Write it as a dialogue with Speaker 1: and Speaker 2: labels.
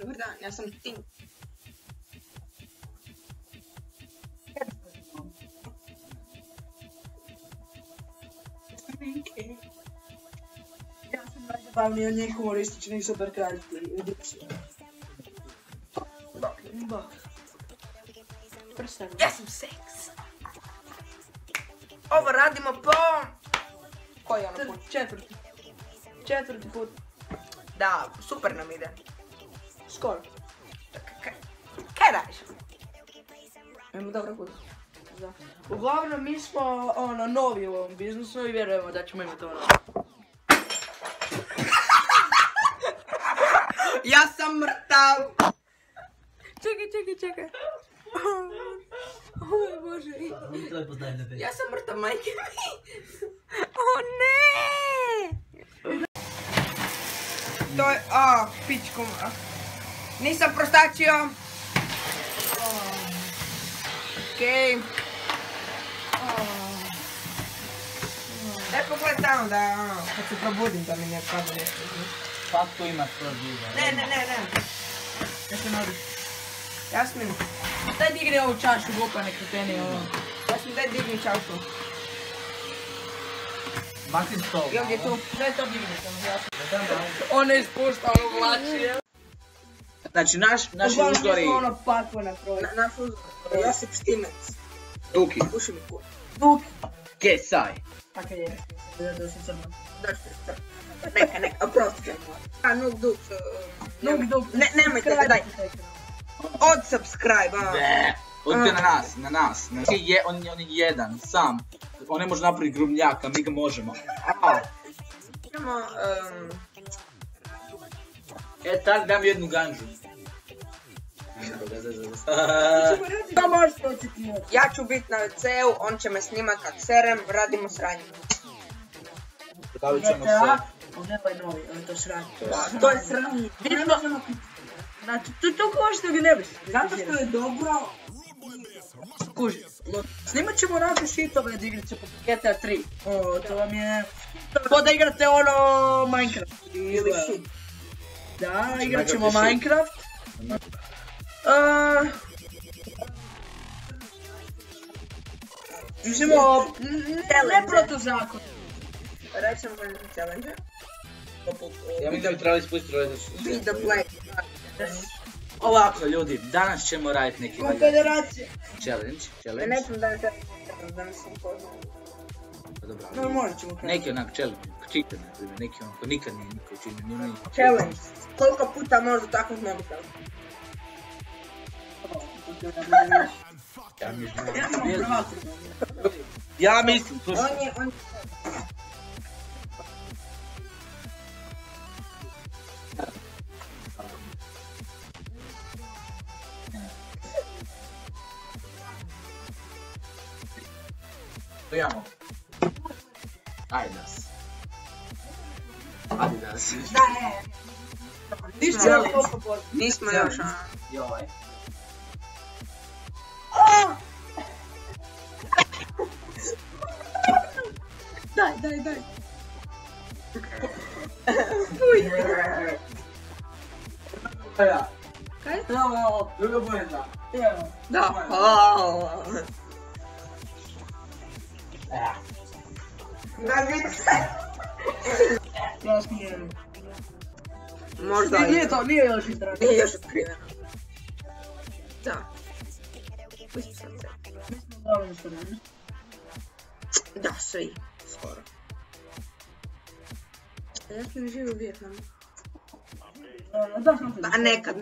Speaker 1: Dobar dan, ja sam Tim.
Speaker 2: Ja sam najzabavniji od njih humorističnih superkraljevi.
Speaker 1: Ja sam Seks. Ovo radimo po... Koji je ono put?
Speaker 2: Četvrti put.
Speaker 1: Da, super nam ide.
Speaker 2: Skoro.
Speaker 1: Kaj radiš?
Speaker 2: Imamo dobro put. Uglavnom, mi smo novi u ovom biznisu i vjerujemo da ćemo imati ono.
Speaker 1: Ja sam mrtav.
Speaker 2: Čekaj. O Bože.
Speaker 1: Ja sam mrtav, majke mi. O ne. To je, pičkom. Nisam prostačio. Okej. Daj pogledaj tamo da, kad se probudim da mi ne pada nešto.
Speaker 3: Svatko ima svoje žive.
Speaker 1: Ne. Jasmin,
Speaker 2: Daj digni ovu čašu, glupane kreteni, ovo.
Speaker 1: Jasmin, daj digni čašu.
Speaker 3: Makni stol.
Speaker 1: I ovdje tu.
Speaker 2: Daj to digni samo, jasno. On je ispušta, ono vlači.
Speaker 3: Znači, naši
Speaker 2: Uglavnom,
Speaker 3: uzgori...
Speaker 2: mi smo ono pakvo na kroj.
Speaker 1: Naš uzor. Josip Štimec.
Speaker 3: Duki.
Speaker 1: Puši mi kur.
Speaker 2: Duk.
Speaker 3: Kesaj.
Speaker 2: Tako je. Da sam crno.
Speaker 1: Neka, oprosti. Nuk Duk.
Speaker 2: Duk.
Speaker 1: Nemojte se, daj. Od subscribe,
Speaker 3: Odite na nas. On je jedan, sam. On ne može napraviti grubnjaka, mi ga možemo.
Speaker 1: Imamo,
Speaker 3: Tak dam jednu ganžu.
Speaker 2: Da možeš to očekivati.
Speaker 1: ja ću biti na WC-u, on će me snimat kak serem, radimo sranje.
Speaker 3: Davit ćemo se.
Speaker 2: Ne pa je novi, ovo je to sranje.
Speaker 1: To je sranje.
Speaker 2: Znači, to košta ga ne biš.
Speaker 1: Zato što je dobro.
Speaker 2: Kuži. Snimat ćemo naše šitove da igrate po GTA 3. To vam je... Ko da igrate ono Minecraft.
Speaker 1: Ili shit.
Speaker 2: Da, igrat ćemo Minecraft. Mislimo, ne protuzakon.
Speaker 1: Rećemo challenge.
Speaker 3: Ja mislim da bi trebali spustiti ovaj
Speaker 1: Be the play.
Speaker 3: Ovako ljudi, danas ćemo raditi neki
Speaker 2: Konfederacija.
Speaker 3: challenge.
Speaker 1: Ne nećemo da ne sam poznao.
Speaker 3: Dobro,
Speaker 2: No, možda ćemo krenuti.
Speaker 3: neki onak challenge, čite na primjer, neki onako nikad nije niko učinio, nije niko.
Speaker 1: Challenge. Koliko puta možda takvog mobitel?
Speaker 3: Ja mislim, slušaj.
Speaker 1: On
Speaker 3: To imamo. Adidas.
Speaker 1: nismo još,
Speaker 3: Joj.
Speaker 2: Daj. Kaj?
Speaker 3: Druga bojeta.
Speaker 1: Da. Da vidi se.
Speaker 2: Ja smijem.
Speaker 1: Možda
Speaker 2: Nije to, nije još istraženo.
Speaker 1: Nije još otkriveno. Da. Da, svi. Skoro. Ja sam živi u Vijetnamu.
Speaker 2: Da, sam
Speaker 1: A nekad.